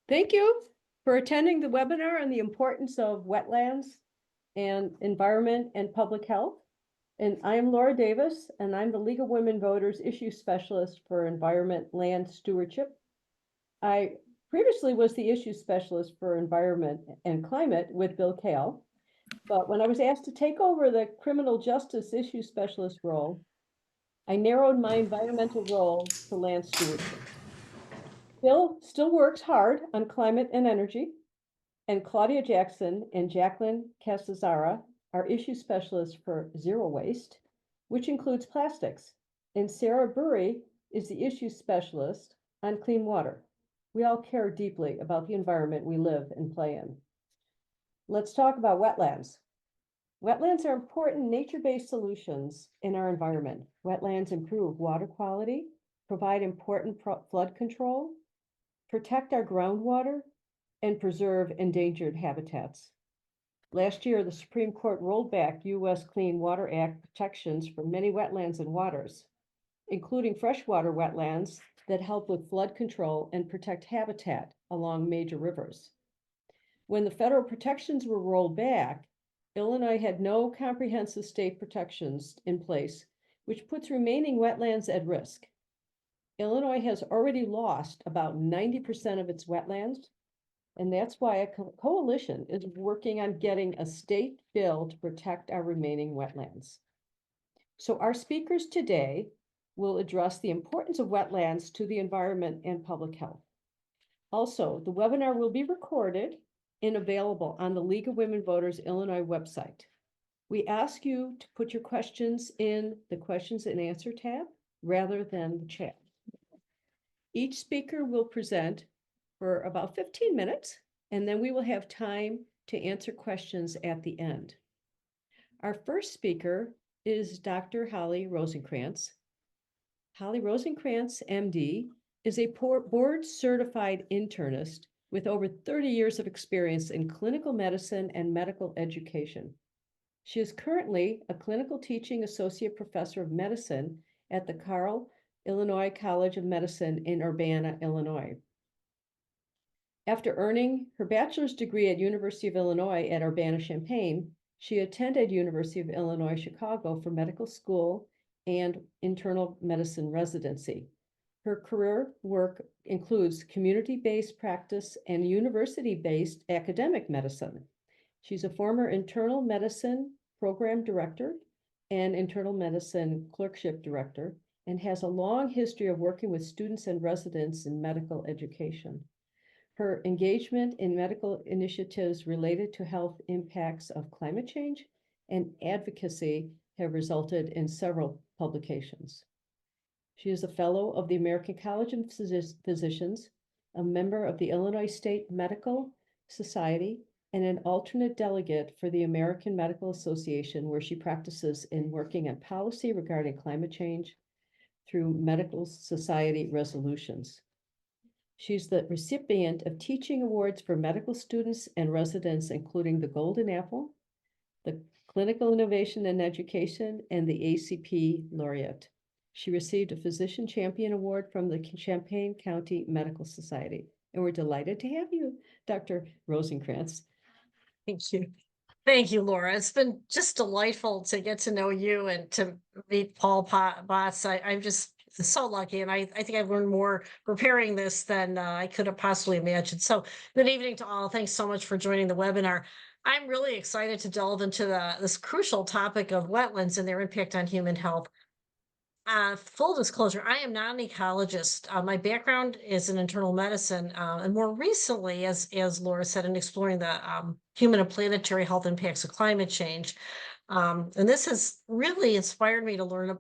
Thank you for attending the webinar on the importance of wetlands and environment and public health. And I am Laura Davis, and I'm the League of Women Voters Issue Specialist for Environment Land Stewardship. I previously was the issue specialist for environment and climate with Bill Carle. But when I was asked to take over the criminal justice issue specialist role, I narrowed my environmental role to land stewardship. Bill still works hard on climate and energy, and Claudia Jackson and Jacqueline Casazzara are issue specialists for zero waste, which includes plastics. And Sarah Burry is the issue specialist on clean water. We all care deeply about the environment we live and play in. Let's talk about wetlands. Wetlands are important nature-based solutions in our environment. Wetlands improve water quality, provide important flood control, protect our groundwater, and preserve endangered habitats. Last year, the Supreme Court rolled back U.S. Clean Water Act protections for many wetlands and waters, including freshwater wetlands that help with flood control and protect habitat along major rivers. When the federal protections were rolled back, Illinois had no comprehensive state protections in place, which puts remaining wetlands at risk. Illinois has already lost about 90% of its wetlands, and that's why a coalition is working on getting a state bill to protect our remaining wetlands. So our speakers today will address the importance of wetlands to the environment and public health. Also, the webinar will be recorded and available on the League of Women Voters Illinois website. We ask you to put your questions in the questions and answer tab rather than the chat. Each speaker will present for about 15 minutes, and then we will have time to answer questions at the end. Our first speaker is Dr. Holly Rosencranz. Holly Rosencranz, MD, is a board-certified internist with over 30 years of experience in clinical medicine and medical education. She is currently a clinical teaching associate professor of medicine at the Carle, Illinois College of Medicine in Urbana, Illinois. After earning her bachelor's degree at University of Illinois at Urbana-Champaign, she attended University of Illinois Chicago for medical school and internal medicine residency. Her career work includes community-based practice and university-based academic medicine. She's a former internal medicine program director and internal medicine clerkship director, and has a long history of working with students and residents in medical education. Her engagement in medical initiatives related to health impacts of climate change and advocacy have resulted in several publications. She is a fellow of the American College of Physicians, a member of the Illinois State Medical Society, and an alternate delegate for the American Medical Association, where she practices in working on policy regarding climate change through medical society resolutions. She's the recipient of teaching awards for medical students and residents, including the Golden Apple, the Clinical Innovation and Education, and the ACP Laureate. She received a Physician Champion Award from the Champaign County Medical Society. And we're delighted to have you, Dr. Rosencranz. Thank you. Thank you, Laura. It's been just delightful to get to know you and to meet Paul Botts. I'm just so lucky, and I think I've learned more preparing this than I could have possibly imagined. So good evening to all. Thanks so much for joining the webinar. I'm really excited to delve into this crucial topic of wetlands and their impact on human health. Full disclosure, I am not an ecologist. My background is in internal medicine, and more recently, as Laura said, in exploring the human and planetary health impacts of climate change. And this has really inspired me to learn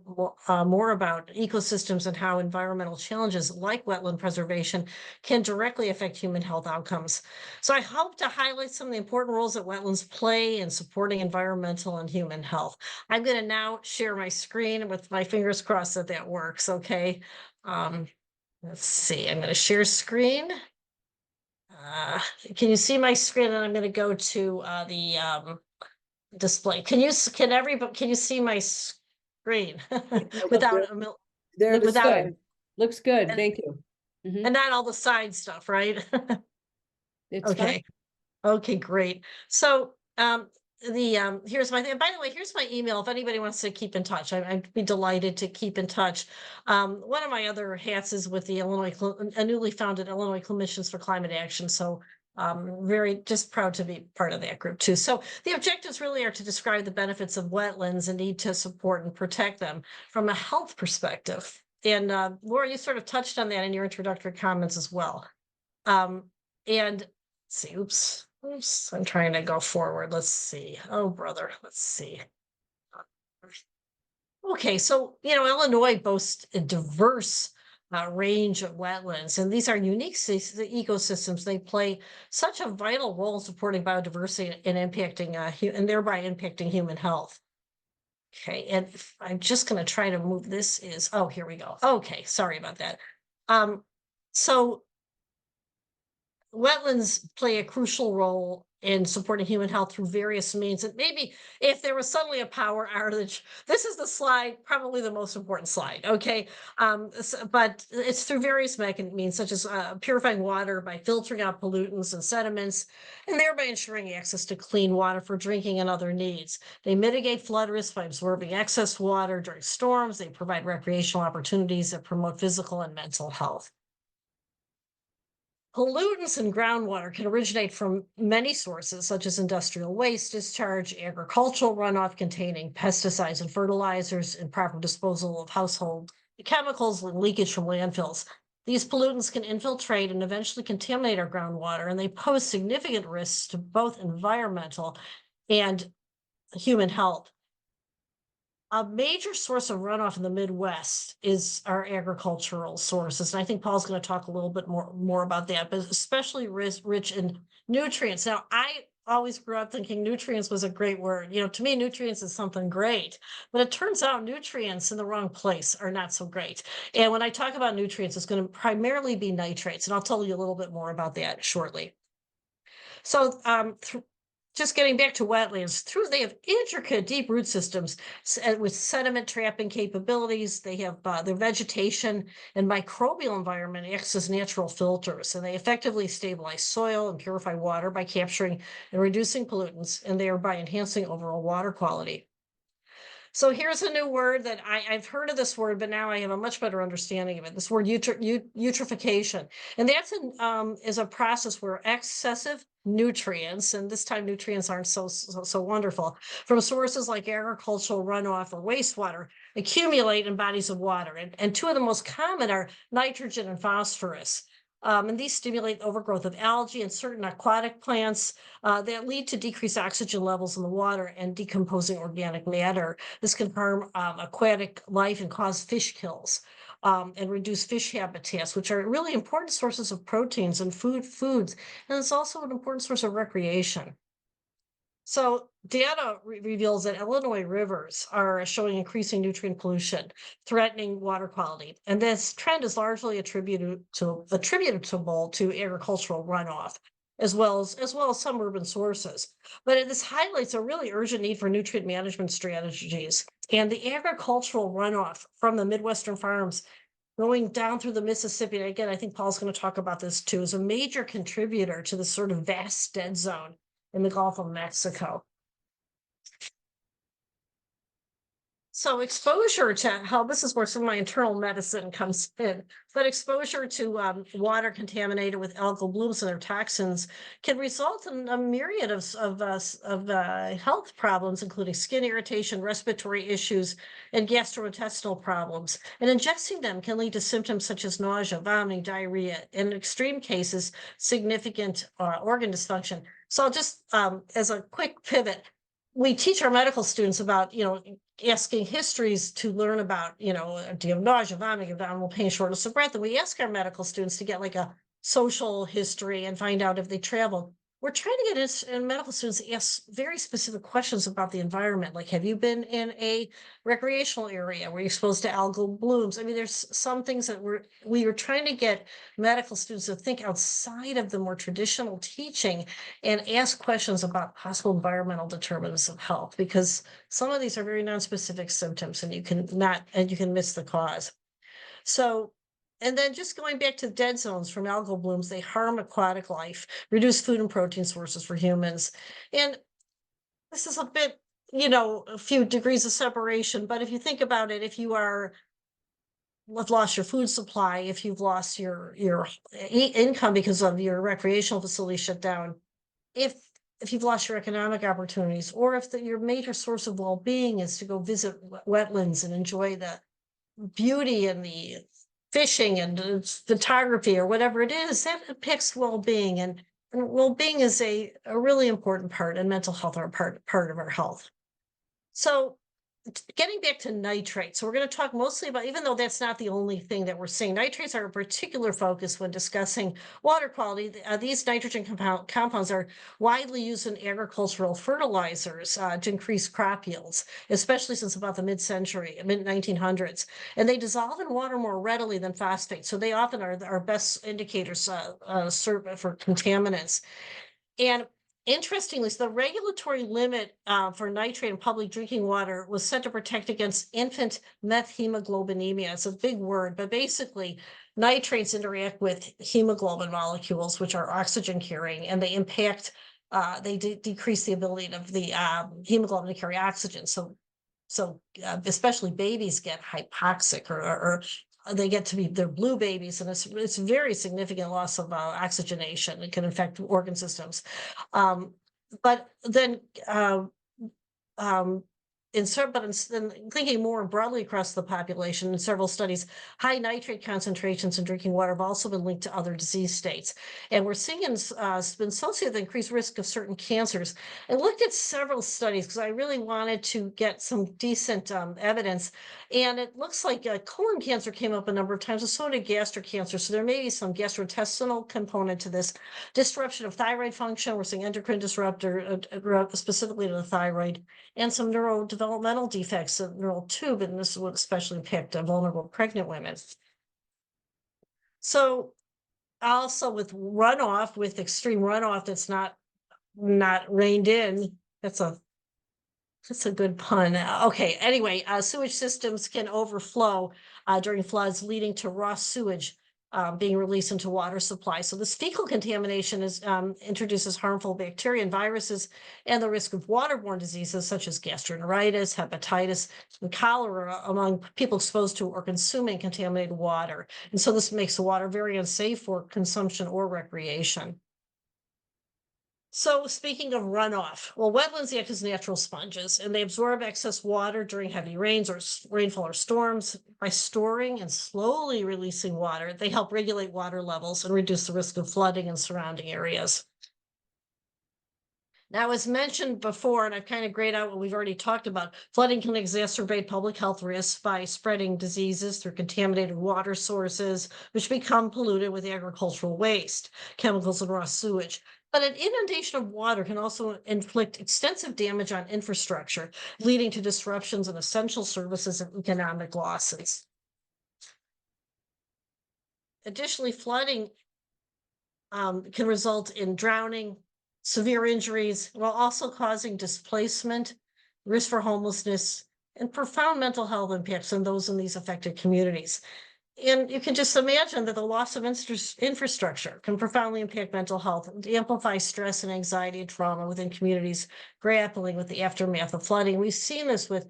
more about ecosystems and how environmental challenges like wetland preservation can directly affect human health outcomes. So I hope to highlight some of the important roles that wetlands play in supporting environmental and human health. I'm going to now share my screen with my fingers crossed that that works. Okay. Let's see. I'm going to share screen. Can you see my screen? And I'm going to go to the display. Can you see my screen without Looks good. Thank you. And not all the side stuff, right? It's fine. Okay. Okay, great. So, here's my thing. By the way, here's my email. If anybody wants to keep in touch, I'd be delighted to keep in touch. One of my other hats is with the a newly founded Illinois Commissions for Climate Action. So, very just proud to be part of that group too. So, the objectives really are to describe the benefits of wetlands and need to support and protect them from a health perspective. And Laura, you sort of touched on that in your introductory comments as well. And see, oops, I'm trying to go forward. Let's see. Oh, brother, let's see. Okay, so, Illinois boasts a diverse range of wetlands, and these are unique ecosystems. They play such a vital role in supporting biodiversity and impacting, and thereby impacting human health. Okay, and I'm just going to try to move this oh, here we go. Okay, sorry about that. So wetlands play a crucial role in supporting human health through various means. And maybe if there was suddenly a power outage, this is the slide, probably the most important slide. Okay. But it's through various means, such as purifying water by filtering out pollutants and sediments, and thereby ensuring access to clean water for drinking and other needs. They mitigate flood risk by absorbing excess water during storms. They provide recreational opportunities that promote physical and mental health. Pollutants in groundwater can originate from many sources, such as industrial waste discharge, agricultural runoff containing pesticides and fertilizers, improper disposal of household chemicals, and leakage from landfills. These pollutants can infiltrate and eventually contaminate our groundwater, and they pose significant risks to both environmental and human health. A major source of runoff in the Midwest is our agricultural sources. And I think Paul's going to talk a little bit more about that, but especially rich in nutrients. Now, I always grew up thinking nutrients was a great word. To me, nutrients is something great, but it turns out nutrients in the wrong place are not so great. And when I talk about nutrients, it's going to primarily be nitrates. And I'll tell you a little bit more about that shortly. So, just getting back to wetlands, they have intricate deep root systems with sediment trapping capabilities. They have their vegetation and microbial environment acts as natural filters, and they effectively stabilize soil and purify water by capturing and reducing pollutants, and thereby enhancing overall water quality. So here's a new word that I've heard of this word, but now I have a much better understanding of it. This word eutrophication. And that's is a process where excessive nutrients, and this time nutrients aren't so wonderful, from sources like agricultural runoff or wastewater accumulate in bodies of water. And two of the most common are nitrogen and phosphorus. And these stimulate overgrowth of algae and certain aquatic plants that lead to decreased oxygen levels in the water and decomposing organic matter. This can harm aquatic life and cause fish kills and reduce fish habitats, which are really important sources of proteins and foods. And it's also an important source of recreation. So data reveals that Illinois rivers are showing increasing nutrient pollution, threatening water quality. And this trend is largely attributable to agricultural runoff, as well as some urban sources. But this highlights a really urgent need for nutrient management strategies. And the agricultural runoff from the Midwestern farms going down through the Mississippi, and again, I think Paul's going to talk about this too, is a major contributor to the sort of vast dead zone in the Gulf of Mexico. So exposure to how this is where some of my internal medicine comes in, but exposure to water contaminated with algal blooms and their toxins can result in a myriad of health problems, including skin irritation, respiratory issues, and gastrointestinal problems. And ingesting them can lead to symptoms such as nausea, vomiting, diarrhea, and in extreme cases, significant organ dysfunction. So I'll just, as a quick pivot, we teach our medical students about, asking histories to learn about, do you have nausea, vomiting, abdominal pain, shortness of breath? And we ask our medical students to get like a social history and find out if they traveled. We're trying to get medical students to ask very specific questions about the environment. Like, have you been in a recreational area? Were you exposed to algal blooms? I mean, there's some things that we are trying to get medical students to think outside of the more traditional teaching and ask questions about possible environmental determinants of health, because some of these are very nonspecific symptoms and you can miss the cause. So And then just going back to dead zones from algal blooms, they harm aquatic life, reduce food and protein sources for humans. And this is a bit, a few degrees of separation, but if you think about it, if you have lost your food supply, if you've lost your income because of your recreational facility shut down, if if you've lost your economic opportunities, or if your major source of well-being is to go visit wetlands and enjoy the beauty and the fishing and photography or whatever it is, that impacts well-being. And well-being is a really important part, and mental health are a part of our health. So getting back to nitrates, so we're going to talk mostly about, even though that's not the only thing that we're seeing, nitrates are a particular focus when discussing water quality. These nitrogen compounds are widely used in agricultural fertilizers to increase crop yields, especially since about the mid-century, mid-1900s. And they dissolve in water more readily than phosphates, so they often are our best indicators for contaminants. And interestingly, so the regulatory limit for nitrate in public drinking water was set to protect against infant methemoglobinemia. It's a big word, but basically, nitrates interact with hemoglobin molecules, which are oxygen carrying, and they impact. They decrease the ability of the hemoglobin to carry oxygen. So especially babies get hypoxic, or they get to be, they're blue babies, and it's very significant loss of oxygenation. It can affect organ systems. But then in thinking more broadly across the population, in several studies, high nitrate concentrations in drinking water have also been linked to other disease states. And we're seeing it's been associated with increased risk of certain cancers. I looked at several studies because I really wanted to get some decent evidence. And it looks like colon cancer came up a number of times, and so did gastric cancer. So there may be some gastrointestinal component to this. Disruption of thyroid function, we're seeing endocrine disruptor specifically to the thyroid, and some neurodevelopmental defects of neural tube, and this would especially impact vulnerable pregnant women. So also with runoff, with extreme runoff that's not reined in, that's a good pun. Okay, anyway, sewage systems can overflow during floods, leading to raw sewage being released into water supply. So this fecal contamination introduces harmful bacteria and viruses, and the risk of waterborne diseases such as gastroenteritis, hepatitis, and cholera among people exposed to or consuming contaminated water. And so this makes the water very unsafe for consumption or recreation. So speaking of runoff, well, wetlands act as natural sponges, and they absorb excess water during heavy rains or rainfall or storms. By storing and slowly releasing water, they help regulate water levels and reduce the risk of flooding in surrounding areas. Now, as mentioned before, and I've kind of grayed out what we've already talked about, flooding can exacerbate public health risks by spreading diseases through contaminated water sources, which become polluted with agricultural waste, chemicals, and raw sewage. But an inundation of water can also inflict extensive damage on infrastructure, leading to disruptions in essential services and economic losses. Additionally, flooding can result in drowning, severe injuries, while also causing displacement, risk for homelessness, and profound mental health impacts on those in these affected communities. And you can just imagine that the loss of infrastructure can profoundly impact mental health and amplify stress and anxiety and trauma within communities grappling with the aftermath of flooding. We've seen this with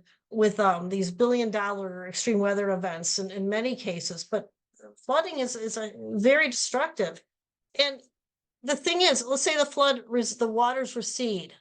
these billion-dollar extreme weather events in many cases, but flooding is a very destructive. And the thing is, let's say the waters recede.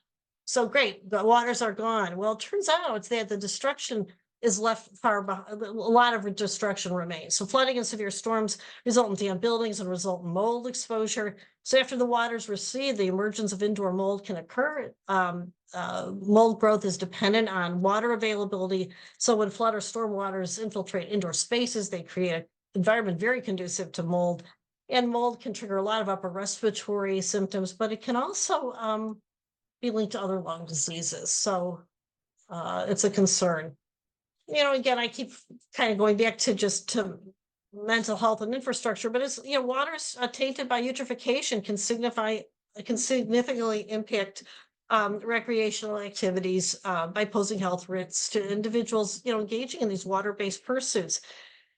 So great, the waters are gone. Well, it turns out that the destruction is left far behind. A lot of destruction remains. So flooding and severe storms result in damp buildings and result in mold exposure. So after the waters recede, the emergence of indoor mold can occur. Mold growth is dependent on water availability. So when flood or storm waters infiltrate indoor spaces, they create an environment very conducive to mold. And mold can trigger a lot of upper respiratory symptoms, but it can also be linked to other lung diseases. So it's a concern. Again, I keep kind of going back to mental health and infrastructure, but it's, water is tainted by eutrophication can significantly impact recreational activities by posing health risks to individuals, engaging in these water-based pursuits.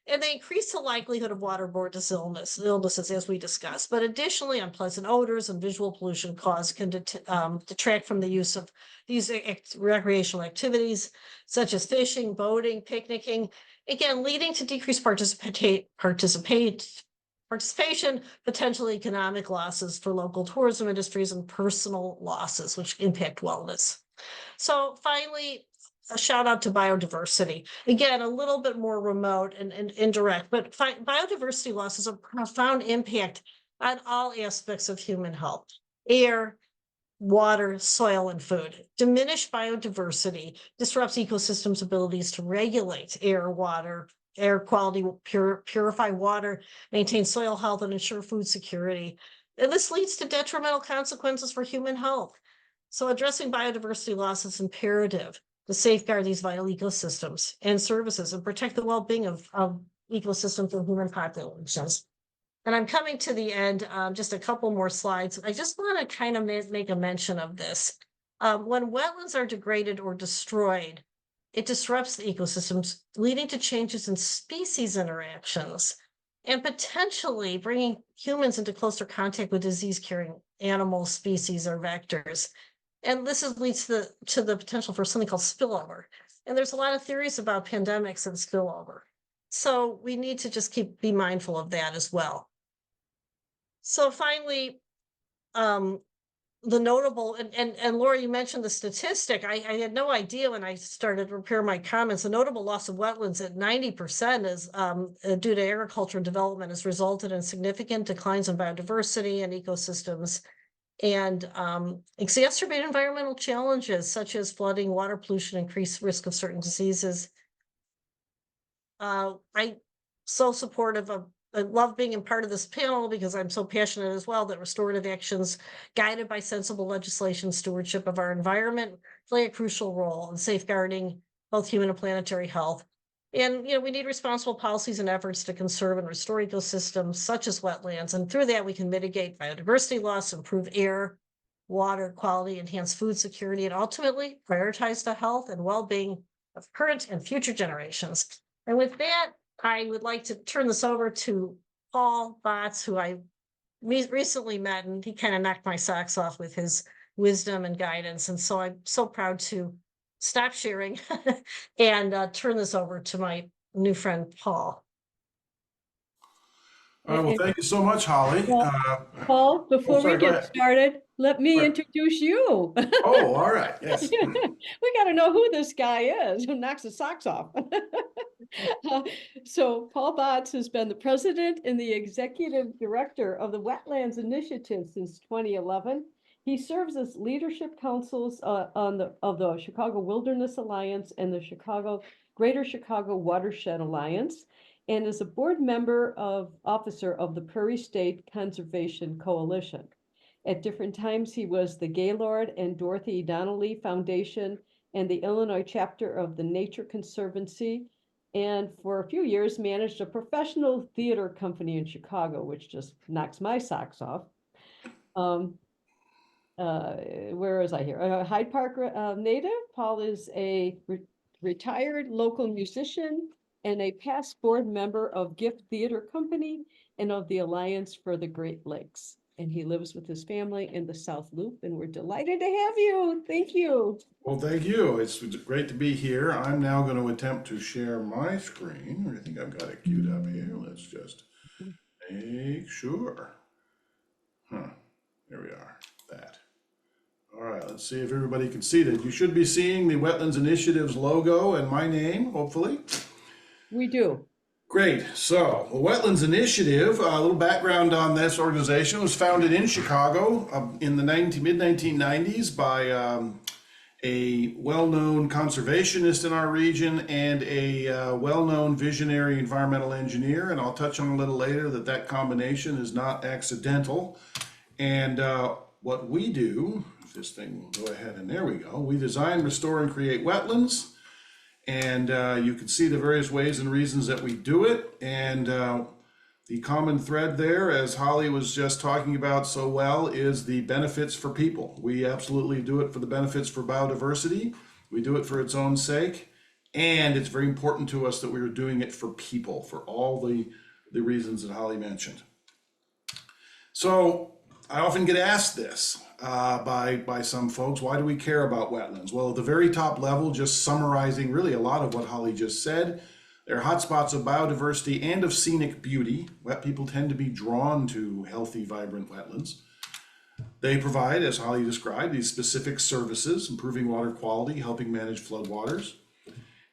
and they increase the likelihood of waterborne illnesses, as we discussed. But additionally, unpleasant odors and visual pollution can detract from the use of these recreational activities, such as fishing, boating, picnicking, again, leading to decreased participation, potential economic losses for local tourism industries, and personal losses, which impact wellness. So finally, a shout out to biodiversity. Again, a little bit more remote and indirect, but biodiversity loss has a profound impact on all aspects of human health: air, water, soil, and food. Diminished biodiversity disrupts ecosystems' abilities to regulate air quality, purify water, maintain soil health, and ensure food security. And this leads to detrimental consequences for human health. So addressing biodiversity loss is imperative to safeguard these vital ecosystems and services and protect the well-being of ecosystems and human populations. And I'm coming to the end, just a couple more slides. I just want to kind of make a mention of this. When wetlands are degraded or destroyed, it disrupts the ecosystems, leading to changes in species interactions and potentially bringing humans into closer contact with disease-carrying animal species or vectors. And this leads to the potential for something called spillover. And there's a lot of theories about pandemics and spillover. So we need to just be mindful of that as well. So finally, the notable, and Laura, you mentioned the statistic. I had no idea when I started to prepare my comments. The notable loss of wetlands at 90% is due to agriculture and development has resulted in significant declines in biodiversity and ecosystems, and exacerbate environmental challenges such as flooding, water pollution, increased risk of certain diseases. I'm so supportive of, I love being a part of this panel because I'm so passionate as well that restorative actions guided by sensible legislation, stewardship of our environment play a crucial role in safeguarding both human and planetary health. And, we need responsible policies and efforts to conserve and restore ecosystems such as wetlands. And through that, we can mitigate biodiversity loss, improve air, water quality, enhance food security, and ultimately prioritize the health and well-being of current and future generations. And with that, I would like to turn this over to Paul Botts, who I recently met, and he kind of knocked my socks off with his wisdom and guidance. And so I'm so proud to stop sharing and turn this over to my new friend, Paul. All right, well, thank you so much, Holly. Paul, before we get started, let me introduce you. Oh, all right, yes. We got to know who this guy is who knocks the socks off. So Paul Botts has been the president and the executive director of the Wetlands Initiative since 2011. He serves as leadership councils of the Chicago Wilderness Alliance and the Greater Chicago Watershed Alliance, and is a board officer of the Prairie State Conservation Coalition. At different times, he was the Gaylord and Dorothy Donnelly Foundation and the Illinois chapter of the Nature Conservancy, and for a few years managed a professional theater company in Chicago, which just knocks my socks off. Where was I here? Hyde Park native. Paul is a retired local musician and a past board member of Gift Theater Company and of the Alliance for the Great Lakes. And he lives with his family in the South Loop, and we're delighted to have you. Thank you. Well, thank you. It's great to be here. I'm now going to attempt to share my screen. I think I've got it queued up here. Let's just make sure. There we are. That. All right, let's see if everybody can see that. You should be seeing the Wetlands Initiative's logo and my name, hopefully. We do. Great. So the Wetlands Initiative, a little background on this organization, was founded in Chicago in the mid-1990s by a well-known conservationist in our region and a well-known visionary environmental engineer. And I'll touch on a little later that combination is not accidental. And what we do, if this thing will go ahead, and there we go, we design, restore, and create wetlands. And you can see the various ways and reasons that we do it. And the common thread there, as Holly was just talking about so well, is the benefits for people. We absolutely do it for the benefits for biodiversity. We do it for its own sake. And it's very important to us that we are doing it for people, for all the reasons that Holly mentioned. So I often get asked this by some folks, why do we care about wetlands? Well, at the very top level, just summarizing really a lot of what Holly just said, they're hotspots of biodiversity and of scenic beauty. Wet people tend to be drawn to healthy, vibrant wetlands. They provide, as Holly described, these specific services, improving water quality, helping manage floodwaters.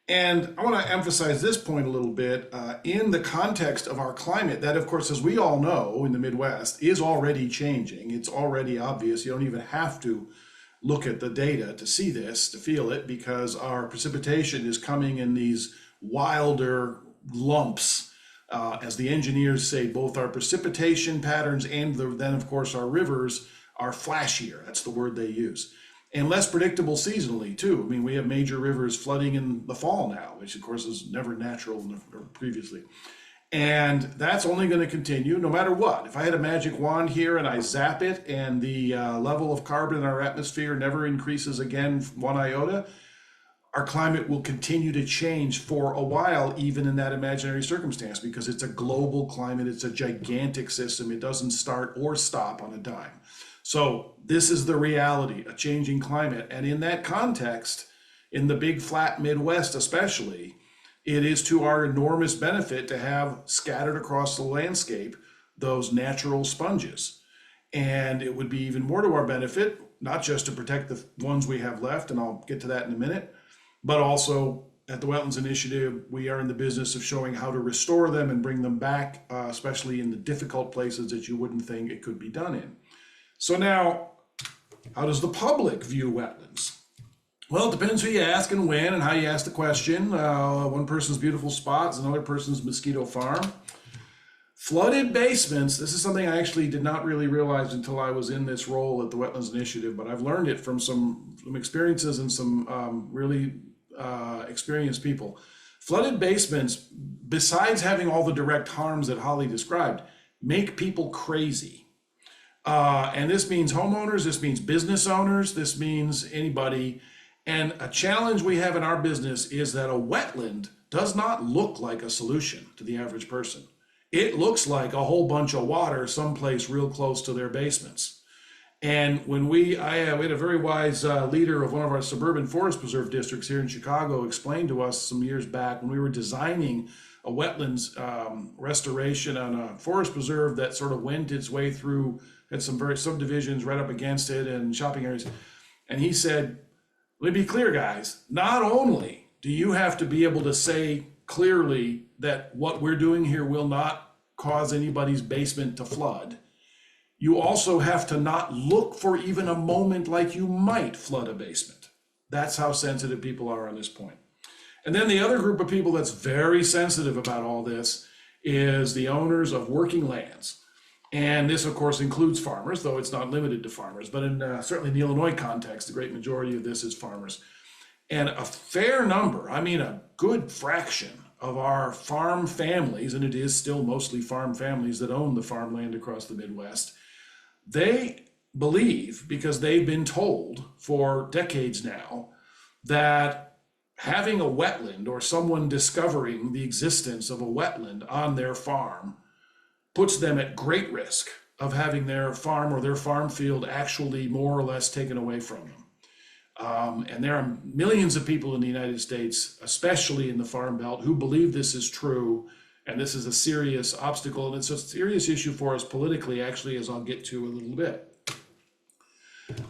And I want to emphasize this point a little bit in the context of our climate that, of course, as we all know in the Midwest, is already changing. It's already obvious. You don't even have to look at the data to see this, to feel it, because our precipitation is coming in these wilder lumps. As the engineers say, both our precipitation patterns and then, of course, our rivers are flashier. That's the word they use. And less predictable seasonally, too. I mean, we have major rivers flooding in the fall now, which, of course, is never natural previously. And that's only going to continue no matter what. If I had a magic wand here and I zap it and the level of carbon in our atmosphere never increases again 1 iota, our climate will continue to change for a while, even in that imaginary circumstance, because it's a global climate. It's a gigantic system. It doesn't start or stop on a dime. So this is the reality, a changing climate. And in that context, in the big flat Midwest especially, it is to our enormous benefit to have scattered across the landscape those natural sponges. And it would be even more to our benefit, not just to protect the ones we have left, and I'll get to that in a minute, but also at the Wetlands Initiative, we are in the business of showing how to restore them and bring them back, especially in the difficult places that you wouldn't think it could be done in. So now, how does the public view wetlands? Well, it depends who you ask and when and how you ask the question. One person's beautiful spots, another person's mosquito farm. Flooded basements, this is something I actually did not really realize until I was in this role at the Wetlands Initiative, but I've learned it from some experiences and some really experienced people. Flooded basements, besides having all the direct harms that Holly described, make people crazy. And this means homeowners, this means business owners, this means anybody. And a challenge we have in our business is that a wetland does not look like a solution to the average person. It looks like a whole bunch of water someplace real close to their basements. And when we had a very wise leader of one of our suburban forest preserve districts here in Chicago explained to us some years back when we were designing a wetlands restoration on a forest preserve that sort of went its way through, had some very subdivisions right up against it and shopping areas. And he said, let me be clear, guys, not only do you have to be able to say clearly that what we're doing here will not cause anybody's basement to flood, you also have to not look for even a moment like you might flood a basement. That's how sensitive people are on this point. And then the other group of people that's very sensitive about all this is the owners of working lands. And this, of course, includes farmers, though it's not limited to farmers, but in certainly in the Illinois context, the great majority of this is farmers. And a fair number, I mean a good fraction of our farm families, and it is still mostly farm families that own the farmland across the Midwest, they believe, because they've been told for decades now, that having a wetland or someone discovering the existence of a wetland on their farm puts them at great risk of having their farm or their farm field actually more or less taken away from them. And there are millions of people in the United States, especially in the Farm Belt, who believe this is true. And this is a serious obstacle, and it's a serious issue for us politically, actually, as I'll get to a little bit.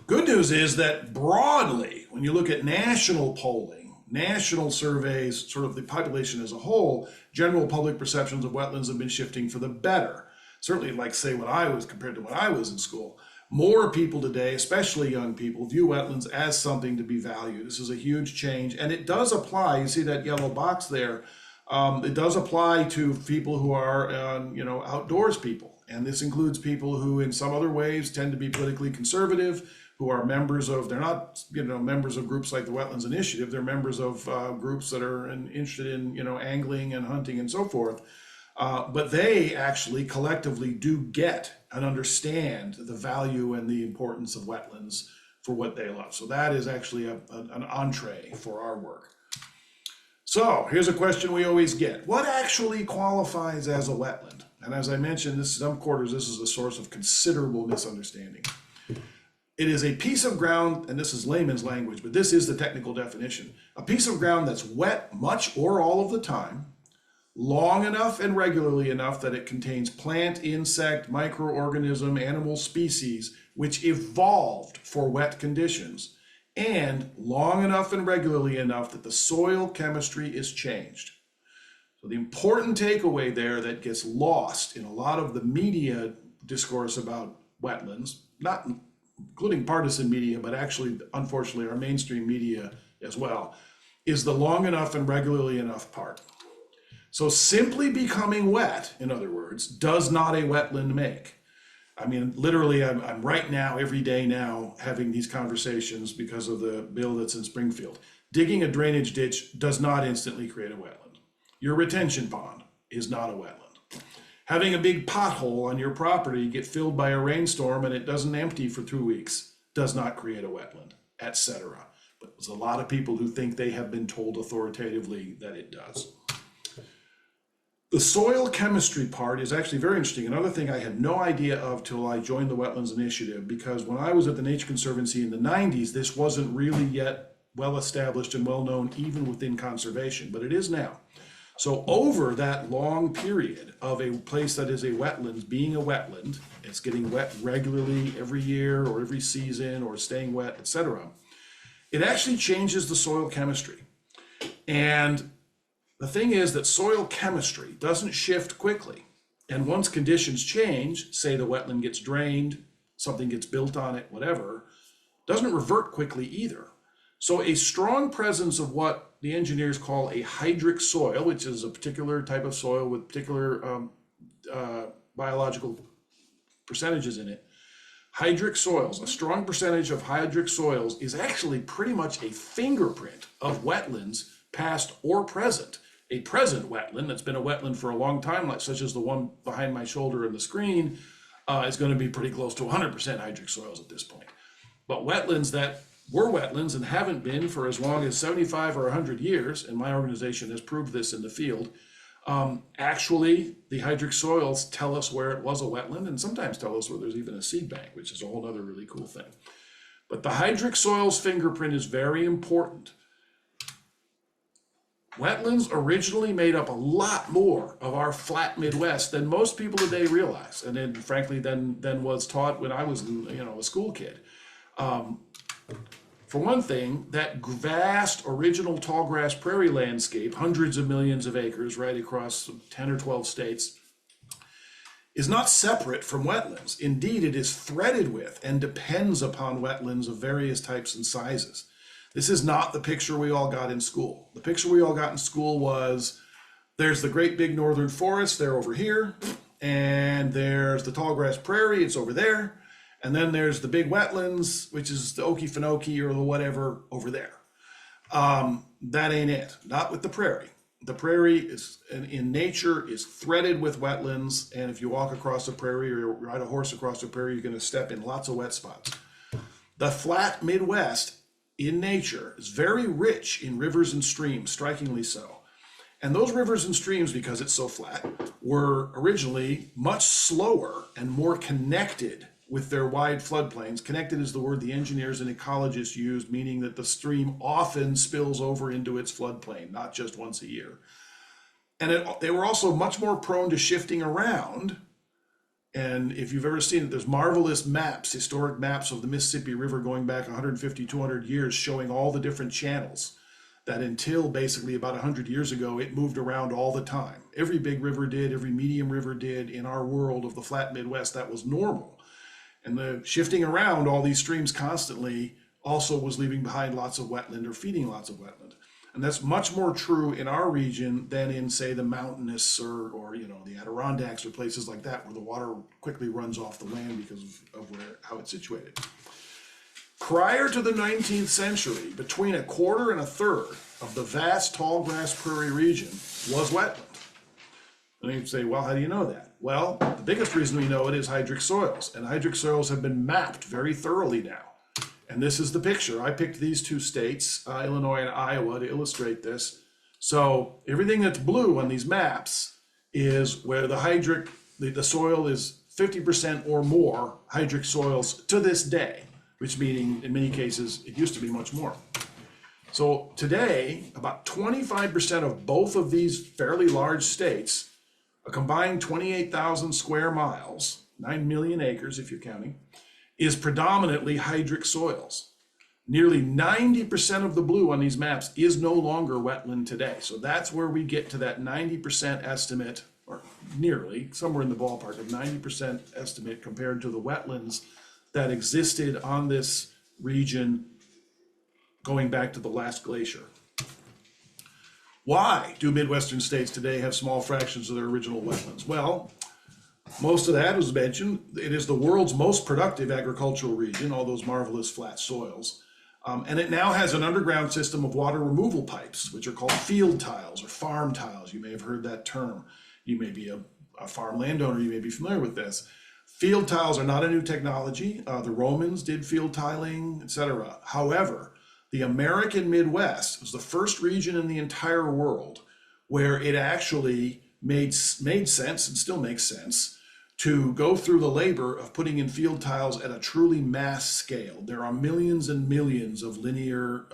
Good news is that broadly, when you look at national polling, national surveys, sort of the population as a whole, general public perceptions of wetlands have been shifting for the better. Certainly, like say when I was, compared to when I was in school, more people today, especially young people, view wetlands as something to be valued. This is a huge change, and it does apply. You see that yellow box there. It does apply to people who are, outdoors people. And this includes people who in some other ways tend to be politically conservative, who are members of, they're not, members of groups like the Wetlands Initiative, they're members of groups that are interested in, angling and hunting and so forth. But they actually collectively do get and understand the value and the importance of wetlands for what they love. So that is actually an entree for our work. So here's a question we always get. What actually qualifies as a wetland? And as I mentioned, some quarters, this is a source of considerable misunderstanding. It is a piece of ground, and this is layman's language, but this is the technical definition. A piece of ground that's wet much or all of the time, long enough and regularly enough that it contains plant, insect, microorganism, animal species, which evolved for wet conditions, and long enough and regularly enough that the soil chemistry is changed. So the important takeaway there that gets lost in a lot of the media discourse about wetlands, not including partisan media, but actually, unfortunately, our mainstream media as well, is the long enough and regularly enough part. So simply becoming wet, in other words, does not a wetland make. I mean, literally, I'm right now, every day now, having these conversations because of the bill that's in Springfield. Digging a drainage ditch does not instantly create a wetland. Your retention pond is not a wetland. Having a big pothole on your property get filled by a rainstorm and it doesn't empty for 2 weeks does not create a wetland, etc. But there's a lot of people who think they have been told authoritatively that it does. The soil chemistry part is actually very interesting. Another thing I had no idea of till I joined the Wetlands Initiative, because when I was at the Nature Conservancy in the 90s, this wasn't really yet well established and well known even within conservation, but it is now. So over that long period of a place that is a wetland being a wetland, it's getting wet regularly every year or every season or staying wet, etc., it actually changes the soil chemistry. And the thing is that soil chemistry doesn't shift quickly. And once conditions change, say the wetland gets drained, something gets built on it, whatever, doesn't revert quickly either. So a strong presence of what the engineers call a hydric soil, which is a particular type of soil with particular biological percentages in it. Hydric soils, a strong percentage of hydric soils is actually pretty much a fingerprint of wetlands, past or present. A present wetland that's been a wetland for a long time, like such as the one behind my shoulder in the screen, is going to be pretty close to 100% hydric soils at this point. But wetlands that were wetlands and haven't been for as long as 75 or 100 years, and my organization has proved this in the field, actually the hydric soils tell us where it was a wetland and sometimes tell us where there's even a seed bank, which is a whole other really cool thing. But the hydric soils fingerprint is very important. Wetlands originally made up a lot more of our flat Midwest than most people today realize, and then frankly than was taught when I was a school kid. For one thing, that vast original tallgrass prairie landscape, hundreds of millions of acres right across 10 or 12 states, is not separate from wetlands. Indeed, it is threaded with and depends upon wetlands of various types and sizes. This is not the picture we all got in school. The picture we all got in school was, there's the great big northern forest, they're over here, and there's the tallgrass prairie, it's over there, and then there's the big wetlands, which is the Okefenokee or the whatever over there. That ain't it, not with the prairie. The prairie is, in nature, is threaded with wetlands, and if you walk across a prairie or ride a horse across a prairie, you're gonna step in lots of wet spots. The flat Midwest, in nature, is very rich in rivers and streams, strikingly so. And those rivers and streams, because it's so flat, were originally much slower and more connected with their wide floodplains. Connected is the word the engineers and ecologists used, meaning that the stream often spills over into its floodplain, not just once a year. And they were also much more prone to shifting around. And if you've ever seen it, there's marvelous maps, historic maps of the Mississippi River going back 150, 200 years, showing all the different channels that until basically about 100 years ago, it moved around all the time. Every big river did, every medium river did. In our world of the flat Midwest, that was normal. And the shifting around all these streams constantly also was leaving behind lots of wetland or feeding lots of wetland. And that's much more true in our region than in, say, the mountainous or the Adirondacks or places like that, where the water quickly runs off the land because of how it's situated. Prior to the 19th century, between a quarter and a third of the vast tallgrass prairie region was wetland. And you say, well, how do you know that? Well, the biggest reason we know it is hydric soils, and hydric soils have been mapped very thoroughly now. And this is the picture. I picked these two states, Illinois and Iowa, to illustrate this. So everything that's blue on these maps is where the soil is 50% or more hydric soils to this day, which meaning in many cases, it used to be much more. So today, about 25% of both of these fairly large states, a combined 28,000 square miles, 9 million acres if you're counting, is predominantly hydric soils. Nearly 90% of the blue on these maps is no longer wetland today. So that's where we get to that 90% estimate, or nearly, somewhere in the ballpark of 90% estimate compared to the wetlands that existed on this region going back to the last glacier. Why do Midwestern states today have small fractions of their original wetlands? Well, most of that was mentioned. It is the world's most productive agricultural region, all those marvelous flat soils. And it now has an underground system of water removal pipes, which are called field tiles or farm tiles. You may have heard that term. You may be a farm landowner, you may be familiar with this. Field tiles are not a new technology. The Romans did field tiling, etc. However, the American Midwest was the first region in the entire world where it actually made sense and still makes sense to go through the labor of putting in field tiles at a truly mass scale. There are millions and millions of linear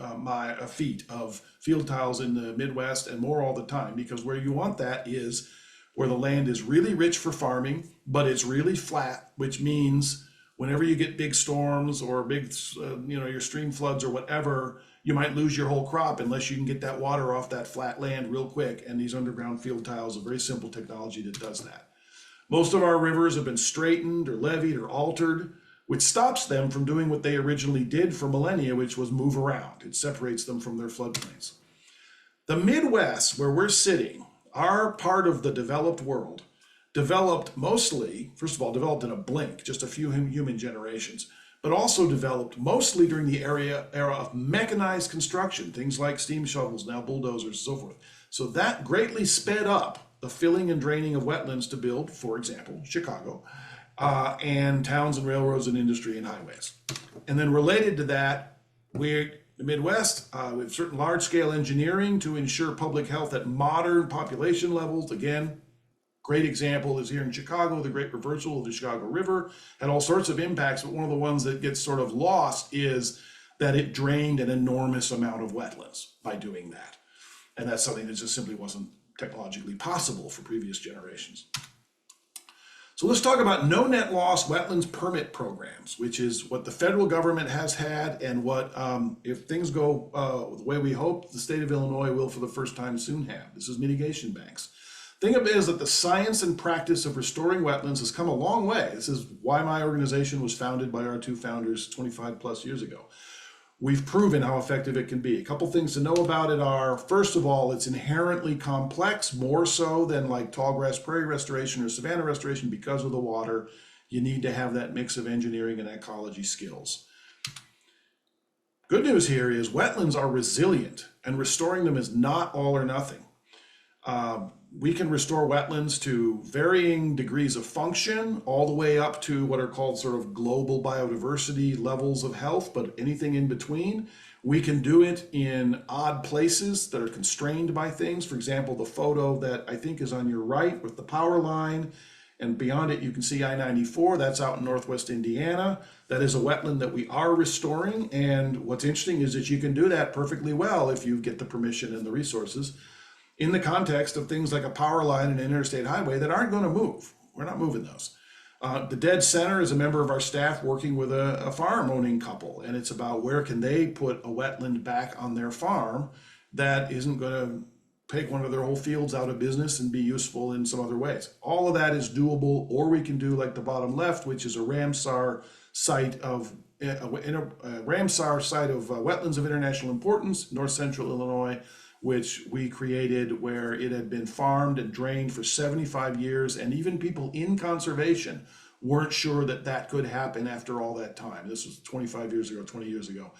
feet of field tiles in the Midwest and more all the time, because where you want that is where the land is really rich for farming, but it's really flat, which means whenever you get big storms or big, your stream floods or whatever, you might lose your whole crop unless you can get that water off that flat land real quick. And these underground field tiles are a very simple technology that does that. Most of our rivers have been straightened or levied or altered, which stops them from doing what they originally did for millennia, which was move around. It separates them from their floodplains. The Midwest, where we're sitting, our part of the developed world, developed mostly, first of all, developed in a blink, just a few human generations, but also developed mostly during the era of mechanized construction, things like steam shovels, now bulldozers, and so forth. So that greatly sped up the filling and draining of wetlands to build, for example, Chicago, and towns and railroads and industry and highways. And then related to that, the Midwest, we have certain large-scale engineering to ensure public health at modern population levels. Again, great example is here in Chicago, the Great Reversal of the Chicago River had all sorts of impacts, but one of the ones that gets sort of lost is that it drained an enormous amount of wetlands by doing that. And that's something that just simply wasn't technologically possible for previous generations. So let's talk about no net loss wetlands permit programs, which is what the federal government has had and what, if things go the way we hope, the state of Illinois will for the first time soon have. This is mitigation banks. Thing of it is that the science and practice of restoring wetlands has come a long way. This is why my organization was founded by our two founders 25 plus years ago. We've proven how effective it can be. A couple things to know about it are, first of all, it's inherently complex, more so than like tallgrass prairie restoration or savanna restoration because of the water. You need to have that mix of engineering and ecology skills. Good news here is wetlands are resilient and restoring them is not all or nothing. We can restore wetlands to varying degrees of function, all the way up to what are called sort of global biodiversity levels of health, but anything in between. We can do it in odd places that are constrained by things. For example, the photo that I think is on your right with the power line, and beyond it you can see I-94, that's out in Northwest Indiana. That is a wetland that we are restoring, and what's interesting is that you can do that perfectly well if you get the permission and the resources, in the context of things like a power line and an interstate highway that aren't going to move. We're not moving those. The Dead Center is a member of our staff working with a farm owning couple, and it's about where can they put a wetland back on their farm that isn't going to take one of their whole fields out of business and be useful in some other ways. All of that is doable, or we can do like the bottom left, which is a Ramsar site of wetlands of international importance, north central Illinois, which we created where it had been farmed and drained for 75 years, and even people in conservation weren't sure that that could happen after all that time. This was 25 years ago, 20 years ago.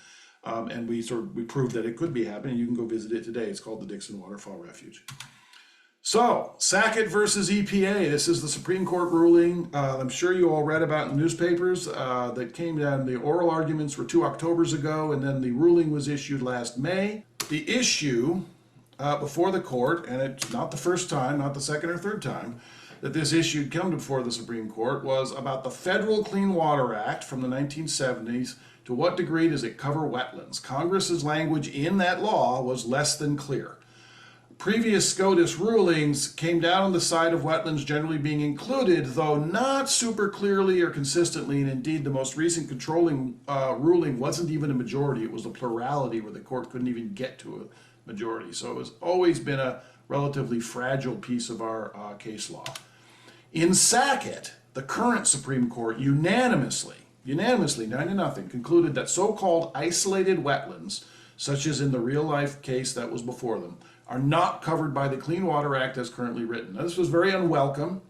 And we proved that it could be happening. You can go visit it today. It's called the Dixon Waterfall Refuge. So, Sackett versus EPA. This is the Supreme Court ruling. I'm sure you all read about in newspapers that came down. The oral arguments were 2 Octobers ago, and then the ruling was issued last May. The issue before the court, and it's not the first time, not the second or third time, that this issue come before the Supreme Court, was about the Federal Clean Water Act from the 1970s. To what degree does it cover wetlands? Congress's language in that law was less than clear. Previous SCOTUS rulings came down on the side of wetlands generally being included, though not super clearly or consistently, and indeed the most recent controlling ruling wasn't even a majority, it was a plurality where the court couldn't even get to a majority. So it has always been a relatively fragile piece of our case law. In Sackett, the current Supreme Court unanimously, 9-0, concluded that so-called isolated wetlands, such as in the real-life case that was before them, are not covered by the Clean Water Act as currently written. Now, this was very unwelcome.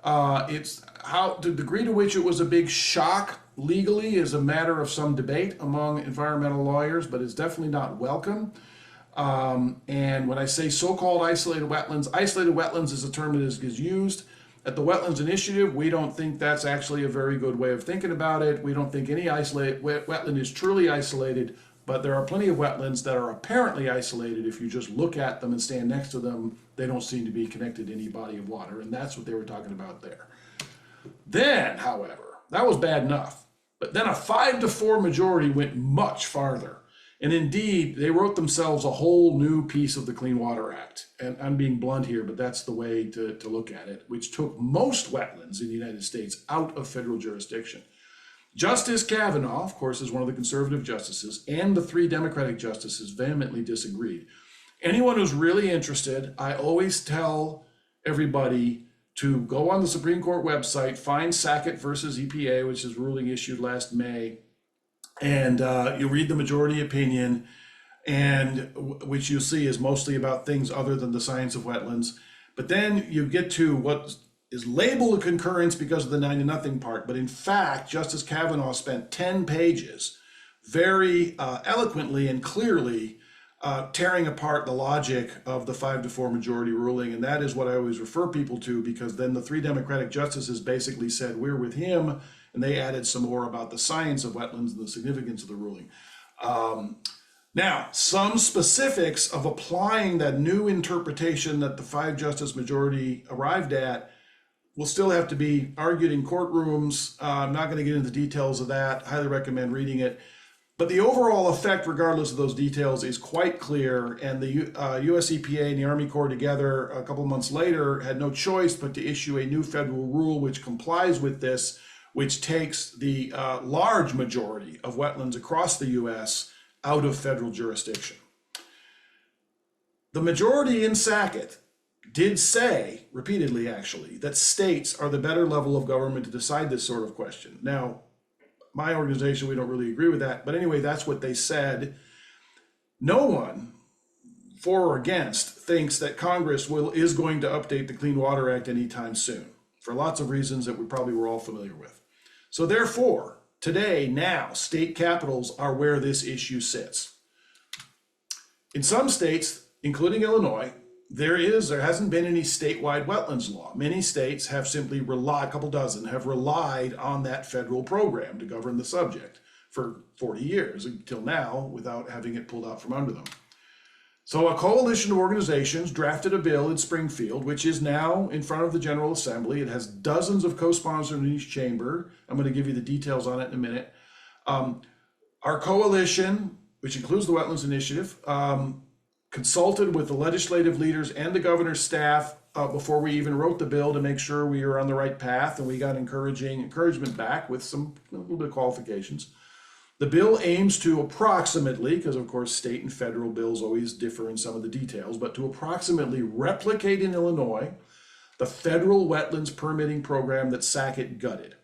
It's how the degree to which it was a big shock legally is a matter of some debate among environmental lawyers, but it's definitely not welcome. And when I say so-called isolated wetlands is a term that is used. At the Wetlands Initiative, we don't think that's actually a very good way of thinking about it. We don't think any wetland is truly isolated, but there are plenty of wetlands that are apparently isolated. If you just look at them and stand next to them, they don't seem to be connected to any body of water, and that's what they were talking about there. Then, however, that was bad enough, but then a 5-4 majority went much farther. And indeed, they wrote themselves a whole new piece of the Clean Water Act. And I'm being blunt here, but that's the way to look at it, which took most wetlands in the United States out of federal jurisdiction. Justice Kavanaugh, of course, is one of the conservative justices, and the 3 Democratic justices vehemently disagreed. Anyone who's really interested, I always tell everybody to go on the Supreme Court website, find Sackett versus EPA, which is ruling issued last May, and you read the majority opinion, and which you see is mostly about things other than the science of wetlands. But then you get to what is labeled a concurrence because of the 9-0 part, but in fact, Justice Kavanaugh spent 10 pages very eloquently and clearly tearing apart the logic of the 5-4 majority ruling. And that is what I always refer people to, because then the 3 Democratic justices basically said, we're with him, and they added some more about the science of wetlands and the significance of the ruling. Now, some specifics of applying that new interpretation that the 5-justice majority arrived at will still have to be argued in courtrooms. I'm not going to get into the details of that. Highly recommend reading it. But the overall effect, regardless of those details, is quite clear. And the US EPA and the Army Corps together a couple months later had no choice but to issue a new federal rule which complies with this, which takes the large majority of wetlands across the US out of federal jurisdiction. The majority in Sackett did say, repeatedly actually, that states are the better level of government to decide this sort of question. Now, my organization, we don't really agree with that, but anyway, that's what they said. No one, for or against, thinks that Congress is going to update the Clean Water Act anytime soon, for lots of reasons that we probably were all familiar with. So therefore, today, now, state capitals are where this issue sits. In some states, including Illinois, there hasn't been any statewide wetlands law. Many states have simply relied, a couple dozen, have relied on that federal program to govern the subject for 40 years until now without having it pulled out from under them. So a coalition of organizations drafted a bill in Springfield, which is now in front of the General Assembly. It has dozens of co-sponsors in each chamber. I'm going to give you the details on it in a minute. Our coalition, which includes the Wetlands Initiative, consulted with the legislative leaders and the governor's staff before we even wrote the bill to make sure we were on the right path, and we got encouragement back with some little bit of qualifications. The bill aims to approximately, because of course state and federal bills always differ in some of the details, but to approximately replicate in Illinois the federal wetlands permitting program that Sackett gutted.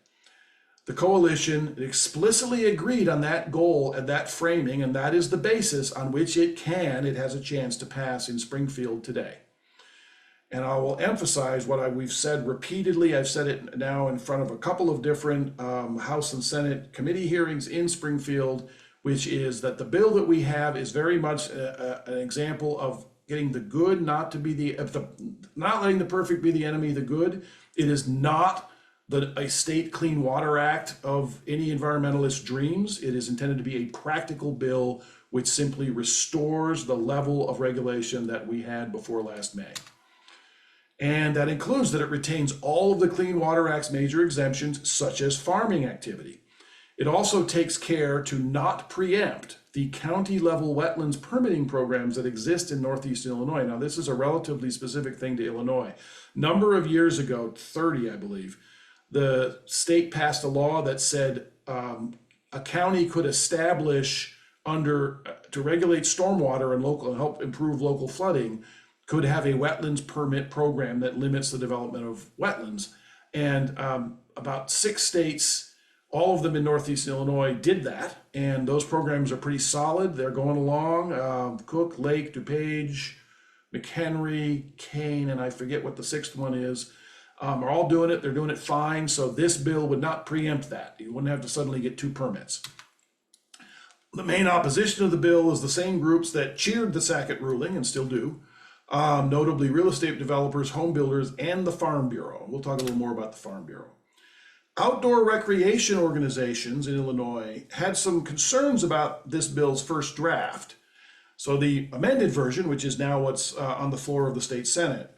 The coalition explicitly agreed on that goal and that framing, and that is the basis on which it has a chance to pass in Springfield today. And I will emphasize what we've said repeatedly. I've said it now in front of a couple of different House and Senate committee hearings in Springfield, which is that the bill that we have is very much an example of getting the good not to be not letting the perfect be the enemy of the good. It is not a state Clean Water Act of any environmentalist dreams. It is intended to be a practical bill which simply restores the level of regulation that we had before last May. And that includes that it retains all of the Clean Water Act's major exemptions, such as farming activity. It also takes care to not preempt the county-level wetlands permitting programs that exist in Northeast Illinois. Now, this is a relatively specific thing to Illinois. Number of years ago, 30, I believe, the state passed a law that said a county could establish to regulate stormwater and help improve local flooding, could have a wetlands permit program that limits the development of wetlands. And about 6 states, all of them in Northeast Illinois, did that. And those programs are pretty solid. They're going along. Cook, Lake, DuPage, McHenry, Kane, and I forget what the 6th one is, are all doing it. They're doing it fine. So this bill would not preempt that. You wouldn't have to suddenly get 2 permits. The main opposition to the bill is the same groups that cheered the Sackett ruling and still do. Notably real estate developers, home builders, and the Farm Bureau. We'll talk a little more about the Farm Bureau. Outdoor recreation organizations in Illinois had some concerns about this bill's first draft. So the amended version, which is now what's on the floor of the state Senate,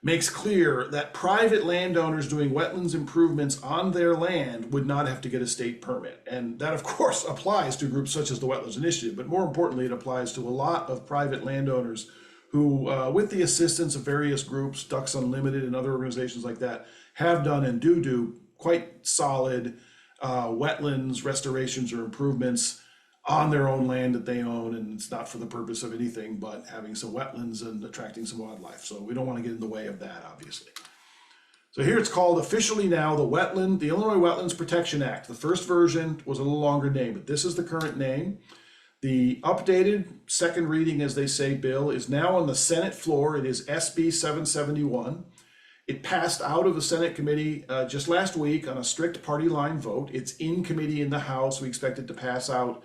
makes clear that private landowners doing wetlands improvements on their land would not have to get a state permit. And that, of course, applies to groups such as the Wetlands Initiative, but more importantly, it applies to a lot of private landowners who, with the assistance of various groups, Ducks Unlimited and other organizations like that, have done and do quite solid wetlands restorations or improvements on their own land that they own, and it's not for the purpose of anything but having some wetlands and attracting some wildlife. So we don't want to get in the way of that, obviously. So here it's called officially now the Illinois Wetlands Protection Act. The first version was a little longer name, but this is the current name. The updated second reading, as they say, bill is now on the Senate floor. It is SB 771. It passed out of the Senate committee just last week on a strict party line vote. It's in committee in the House. We expect it to pass out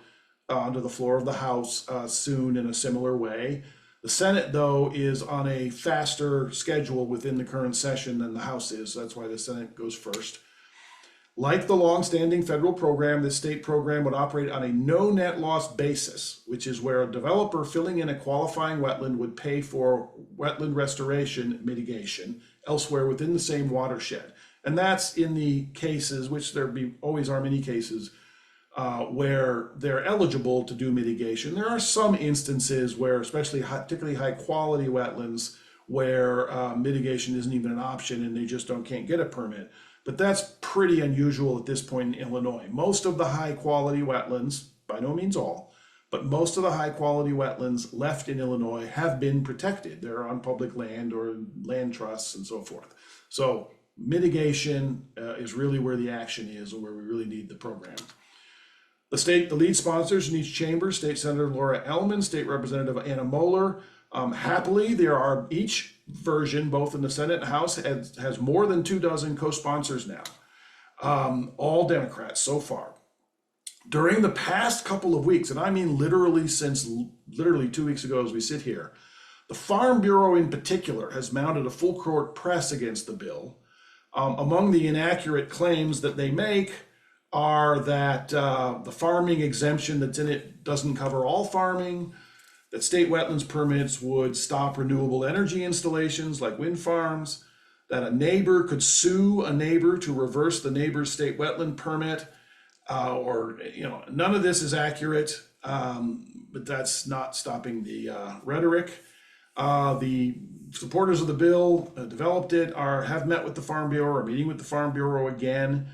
onto the floor of the House soon in a similar way. The Senate, though, is on a faster schedule within the current session than the House is. So that's why the Senate goes first. Like the longstanding federal program, this state program would operate on a no net loss basis, which is where a developer filling in a qualifying wetland would pay for wetland restoration mitigation elsewhere within the same watershed. And that's in the cases, which always are many cases, where they're eligible to do mitigation. There are some instances where, especially particularly high quality wetlands, where mitigation isn't even an option and they just can't get a permit. But that's pretty unusual at this point in Illinois. Most of the high quality wetlands, by no means all, but most of the high quality wetlands left in Illinois have been protected. They're on public land or land trusts and so forth. So mitigation is really where the action is, or where we really need the program. The lead sponsors in each chamber, State Senator Laura Ellman, State Representative Anna Moeller. Happily, each version, both in the Senate and House, has more than 24 co-sponsors now, all Democrats so far. During the past couple of weeks, and I mean literally since 2 weeks ago as we sit here, the Farm Bureau in particular has mounted a full court press against the bill. Among the inaccurate claims that they make are that the farming exemption that's in it doesn't cover all farming, that state wetlands permits would stop renewable energy installations like wind farms, that a neighbor could sue a neighbor to reverse the neighbor's state wetland permit, none of this is accurate, but that's not stopping the rhetoric. The supporters of the bill developed it, have met with the Farm Bureau, are meeting with the Farm Bureau again.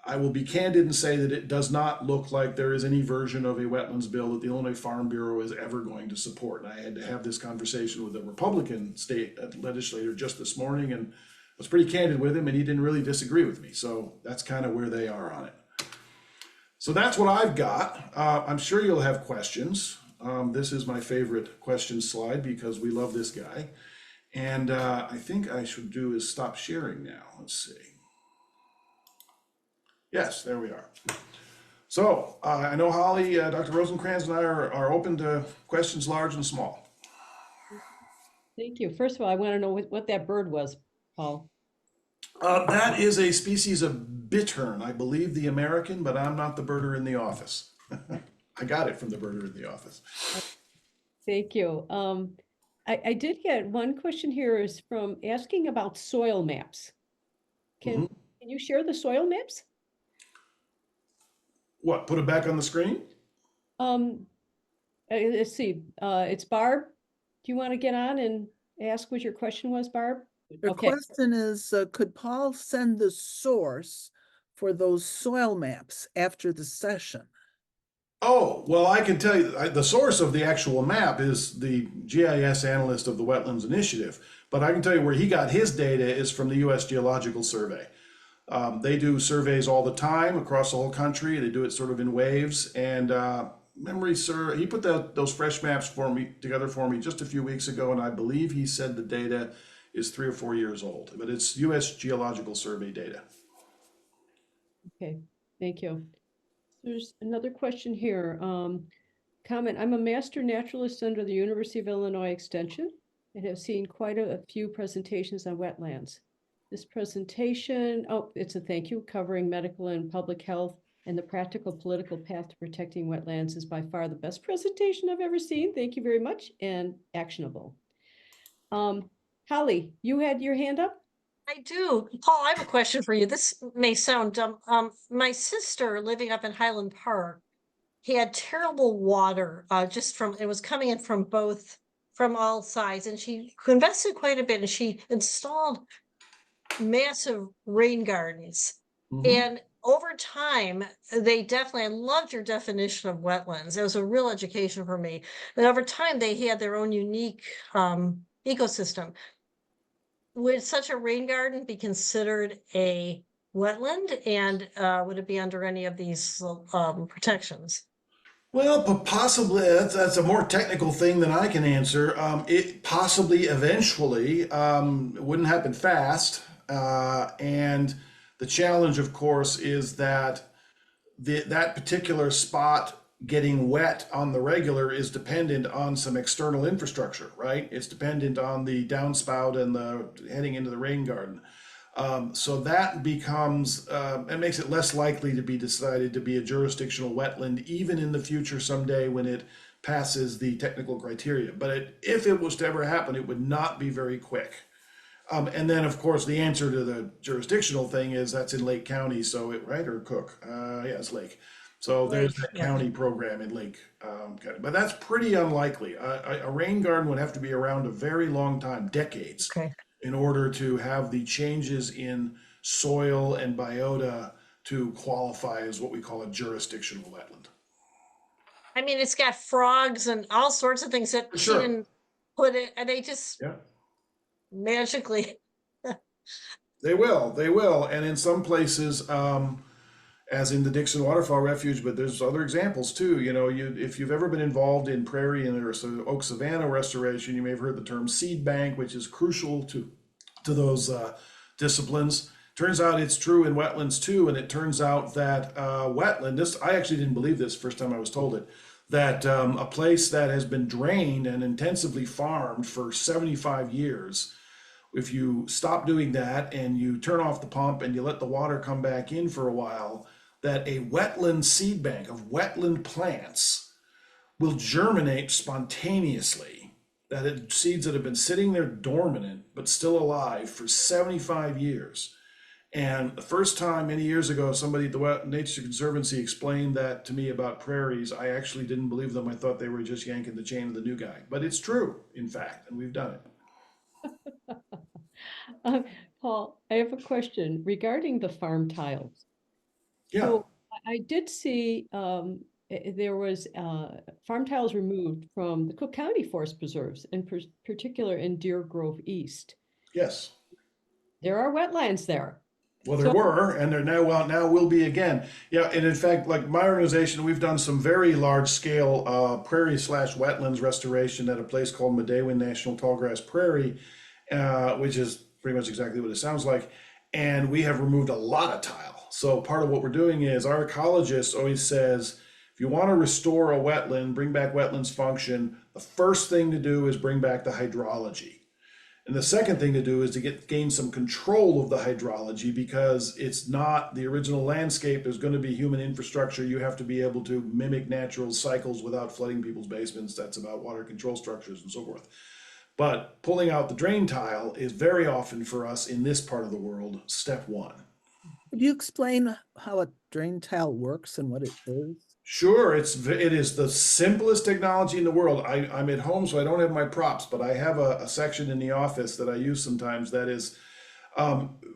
I will be candid and say that it does not look like there is any version of a wetlands bill that the Illinois Farm Bureau is ever going to support. And I had to have this conversation with a Republican state legislator just this morning, and I was pretty candid with him, and he didn't really disagree with me. So that's kind of where they are on it. So that's what I've got. I'm sure you'll have questions. This is my favorite question slide because we love this guy. And I think I should do is stop sharing now. Let's see. Yes, there we are. So I know Holly, Dr. Rosencranz and I are open to questions large and small. Thank you. First of all, I want to know what that bird was, Paul. That is a species of bittern, I believe the American, but I'm not the birder in the office. I got it from the burner in the office. Thank you. I did get one question here is from asking about soil maps. Can you share the soil maps? What, put it back on the screen? Let's see, it's Barb. Do you want to get on and ask what your question was, Barb? The Okay. question is, could Paul send the source for those soil maps after the session? Oh, well, I can tell you, the source of the actual map is the GIS analyst of the Wetlands Initiative. But I can tell you where he got his data is from the U.S. Geological Survey. They do surveys all the time across the whole country. They do it sort of in waves. And memory, sir, he put those fresh maps together for me just a few weeks ago, and I believe he said the data is 3 or 4 years old. But it's U.S. Geological Survey data. Okay, thank you. There's another question here. Comment, I'm a master naturalist under the University of Illinois Extension and have seen quite a few presentations on wetlands. This presentation, oh, it's a thank you, covering medical and public health and the practical political path to protecting wetlands is by far the best presentation I've ever seen. Thank you very much, and actionable. Holly, you had your hand up? I do. Paul, I have a question for you. This may sound dumb. My sister living up in Highland Park had terrible water, it was coming in from all sides, and she invested quite a bit, and she installed massive rain gardens. And over time, I loved your definition of wetlands. It was a real education for me. But over time, they had their own unique ecosystem. Would such a rain garden be considered a wetland, and would it be under any of these protections? Well, but possibly that's a more technical thing than I can answer. It possibly eventually it wouldn't happen fast, and the challenge, of course, is that that particular spot getting wet on the regular is dependent on some external infrastructure, right? It's dependent on the downspout and the heading into the rain garden. So that becomes, it makes it less likely to be decided to be a jurisdictional wetland, even in the future someday when it passes the technical criteria. But if it was to ever happen, it would not be very quick. And then, of course, the answer to the jurisdictional thing is that's in Lake County, so right, or Cook? Yeah, it's Lake. So there's that county program in Lake County, but that's pretty unlikely. A rain garden would have to be around a very long time, decades, in order to have the changes in soil and biota to qualify as what we call a jurisdictional wetland. I mean, it's got frogs and all sorts of things that she didn't put it, and they just magically. They will, and in some places, as in the Dixon Waterfowl Refuge, but there's other examples too. You know, if you've ever been involved in prairie and oak savanna restoration, you may have heard the term seed bank, which is crucial to those disciplines. Turns out it's true in wetlands too, and it turns out that I actually didn't believe this first time I was told it, that a place that has been drained and intensively farmed for 75 years, if you stop doing that and you turn off the pump and you let the water come back in for a while, that a wetland seed bank of wetland plants will germinate spontaneously. That seeds that have been sitting there dormant but still alive for 75 years. And the first time many years ago, somebody at the Nature Conservancy explained that to me about prairies, I actually didn't believe them. I thought they were just yanking the chain of the new guy. But it's true, in fact, and we've done it. Paul, I have a question regarding the farm tiles. Yeah. So I did see there was farm tiles removed from the Cook County Forest Preserves, in particular in Deer Grove East. Yes. There are wetlands there. Well, there were, and there now will be again. Yeah, and in fact, like my organization, we've done some very large scale prairie/wetlands restoration at a place called Medewin National Tallgrass Prairie, which is pretty much exactly what it sounds like. And we have removed a lot of tile. So part of what we're doing is our ecologist always says, if you want to restore a wetland, bring back wetlands function, the first thing to do is bring back the hydrology. And the second thing to do is to gain some control of the hydrology, because it's not the original landscape. There's going to be human infrastructure. You have to be able to mimic natural cycles without flooding people's basements. That's about water control structures and so forth. But pulling out the drain tile is very often for us in this part of the world, step one. Could you explain how a drain tile works and what it is? Sure, it is the simplest technology in the world. I'm at home, so I don't have my props, but I have a section in the office that I use sometimes that is,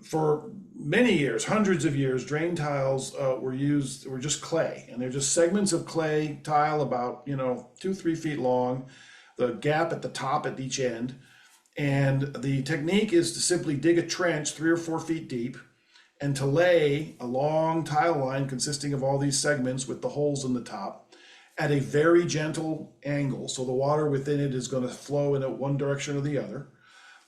for many years, hundreds of years, drain tiles were just clay, and they're just segments of clay tile about 2-3 feet long, the gap at the top at each end, and the technique is to simply dig a trench 3 or 4 feet deep, and to lay a long tile line consisting of all these segments with the holes in the top at a very gentle angle. So the water within it is going to flow in one direction or the other.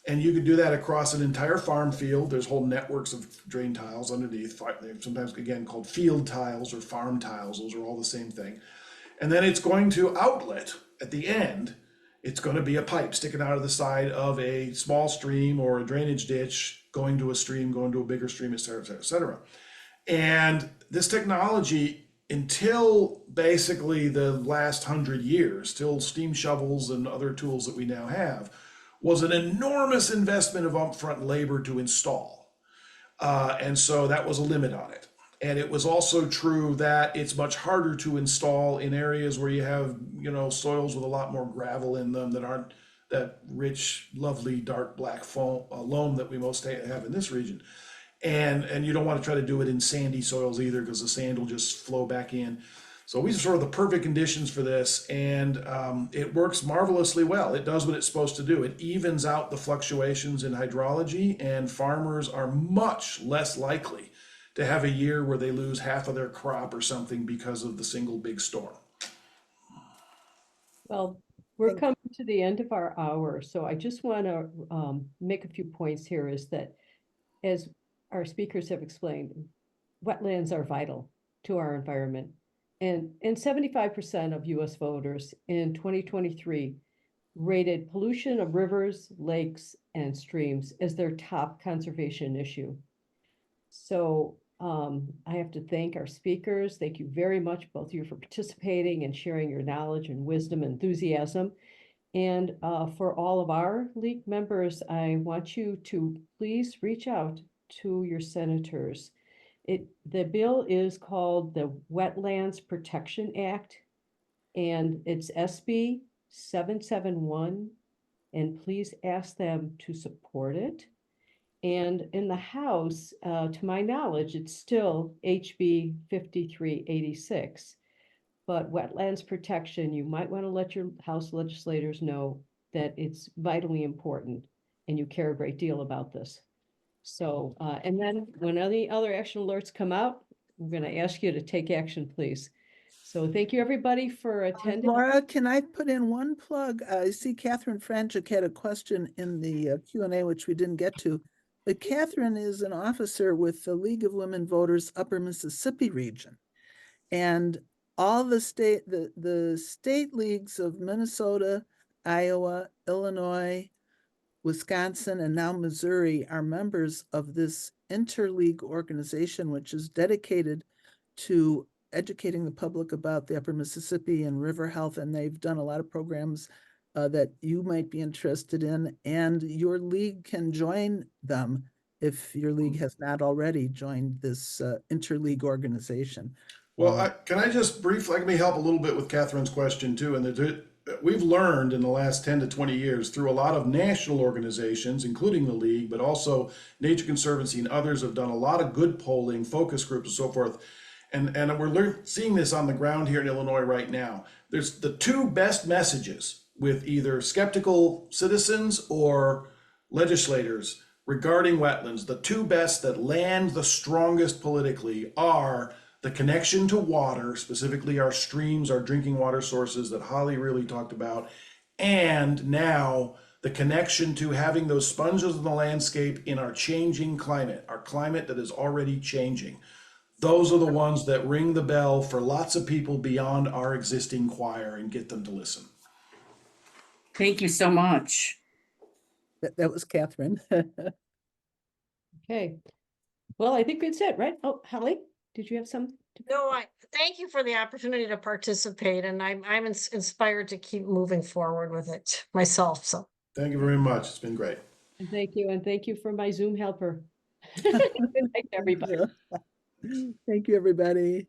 And you could do that across an entire farm field. There's whole networks of drain tiles underneath. They're sometimes, again, called field tiles or farm tiles. Those are all the same thing. And then it's going to outlet at the end. It's going to be a pipe sticking out of the side of a small stream or a drainage ditch, going to a stream, going to a bigger stream, et cetera, et cetera, et cetera. And this technology, until basically the last 100 years, till steam shovels and other tools that we now have, was an enormous investment of upfront labor to install. And so that was a limit on it. And it was also true that it's much harder to install in areas where you have, soils with a lot more gravel in them that aren't that rich, lovely, dark black loam that we most have in this region. And you don't want to try to do it in sandy soils either, because the sand will just flow back in. So these are sort of the perfect conditions for this, and it works marvelously well. It does what it's supposed to do. It evens out the fluctuations in hydrology, and farmers are much less likely to have a year where they lose half of their crop or something because of the single big storm. Well, we're coming to the end of our hour, so I just want to make a few points here. Is that, as our speakers have explained, wetlands are vital to our environment. And 75% of US voters in 2023 rated pollution of rivers, lakes, and streams as their top conservation issue. So I have to thank our speakers. Thank you very much, both of you, for participating and sharing your knowledge and wisdom and enthusiasm. And for all of our league members, I want you to please reach out to your senators. The bill is called the Wetlands Protection Act, and it's SB 771, and please ask them to support it. And in the House, to my knowledge, it's still HB 5386. But wetlands protection, you might want to let your House legislators know that it's vitally important and you care a great deal about this. So, and then when any other action alerts come out, I'm going to ask you to take action, please. So thank you, everybody, for attending. Laura, can I put in one plug? I see Catherine Franchik had a question in the Q&A, which we didn't get to. But Catherine is an officer with the League of Women Voters Upper Mississippi region. And all the state leagues of Minnesota, Iowa, Illinois, Wisconsin, and now Missouri are members of this interleague organization, which is dedicated to educating the public about the Upper Mississippi and river health. And they've done a lot of programs that you might be interested in, and your league can join them if your league has not already joined this interleague organization. Well, can I just briefly, let me help a little bit with Catherine's question too. And we've learned in the last 10 to 20 years through a lot of national organizations, including the league, but also Nature Conservancy and others have done a lot of good polling, focus groups and so forth. And we're seeing this on the ground here in Illinois right now. There's the two best messages with either skeptical citizens or legislators regarding wetlands. The two best that land the strongest politically are the connection to water, specifically our streams, our drinking water sources that Holly really talked about, and now the connection to having those sponges in the landscape in our changing climate, our climate that is already changing. Those are the ones that ring the bell for lots of people beyond our existing choir and get them to listen. Thank you so much. That was Catherine. Okay. Well, I think that's it, right? Oh, Holly, did you have some? No, I thank you for the opportunity to participate, and I'm inspired to keep moving forward with it myself. So Thank you very much. It's been great. And thank you for my Zoom helper. Good night, everybody. Thank you, everybody.